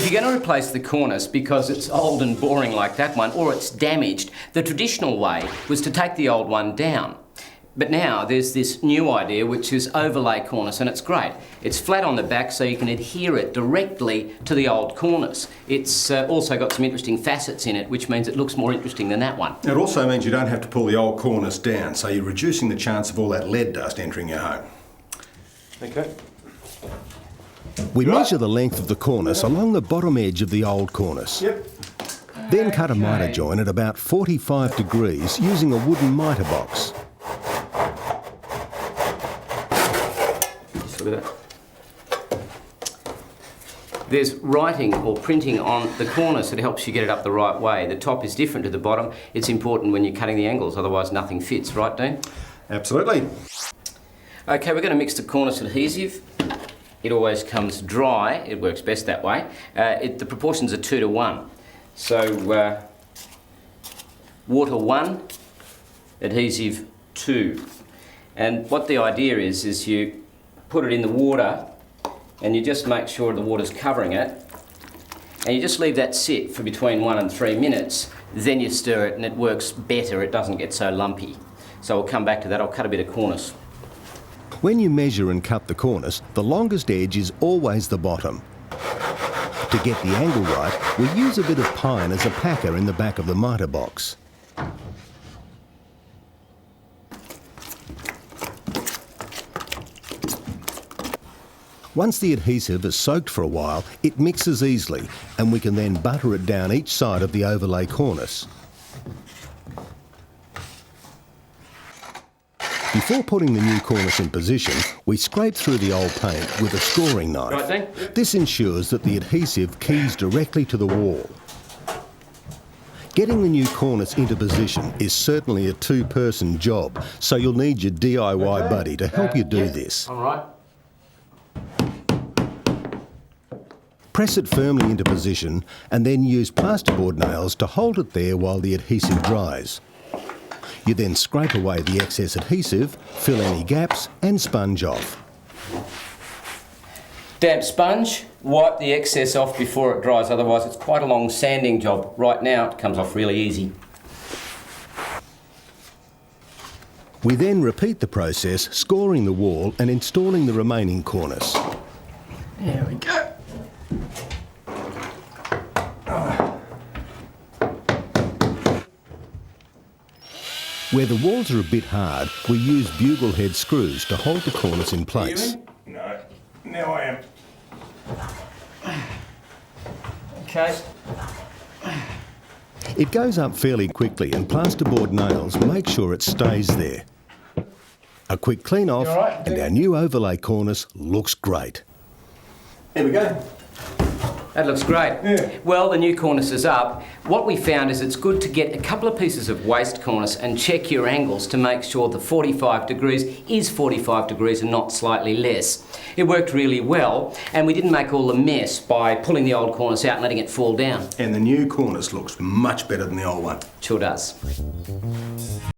If you're going to replace the cornice because it's old and boring like that one, or it's damaged, the traditional way was to take the old one down. But now there's this new idea which is overlay cornice, and it's great. It's flat on the back so you can adhere it directly to the old cornice. It's also got some interesting facets in it, which means it looks more interesting than that one. It also means you don't have to pull the old cornice down, so you're reducing the chance of all that lead dust entering your home. Okay. We measure the length of the cornice along the bottom edge of the old cornice. Yep. Then cut a mitre joint at about 45 degrees using a wooden mitre box. Just look at that. There's writing or printing on the cornice that helps you get it up the right way. The top is different to the bottom. It's important when you're cutting the angles, otherwise nothing fits, right, Dean? Absolutely. Okay, we're going to mix the cornice adhesive. It always comes dry. It works best that way. The proportions are 2 to 1. So water 1, adhesive 2. And what the idea is you put it in the water and you just make sure the water's covering it, and you just leave that sit for between 1 and 3 minutes. Then you stir it and it works better. It doesn't get so lumpy. So we'll come back to that. I'll cut a bit of cornice. When you measure and cut the cornice, the longest edge is always the bottom. To get the angle right, we use a bit of pine as a packer in the back of the mitre box. Once the adhesive is soaked for a while, it mixes easily, and we can then butter it down each side of the overlay cornice. Before putting the new cornice in position, we scrape through the old paint with a scouring knife. Right, Dean? This ensures that the adhesive keys directly to the wall. Getting the new cornice into position is certainly a two-person job, so you'll need your DIY buddy to help you do this. All right. Press it firmly into position and then use plasterboard nails to hold it there while the adhesive dries. You then scrape away the excess adhesive, fill any gaps and sponge off. Damp sponge, wipe the excess off before it dries, otherwise it's quite a long sanding job. Right now it comes off really easy. We then repeat the process, scoring the wall and installing the remaining cornice. There we go. Where the walls are a bit hard, we use bugle head screws to hold the cornice in place. No, now I am. Okay. It goes up fairly quickly and plasterboard nails make sure it stays there. A quick clean off and our new overlay cornice looks great. Here we go. That looks great. Yeah. Well, the new cornice is up. What we found is it's good to get a couple of pieces of waste cornice and check your angles to make sure the 45 degrees is 45 degrees and not slightly less. It worked really well, and we didn't make all the mess by pulling the old cornice out and letting it fall down. And the new cornice looks much better than the old one. Sure does.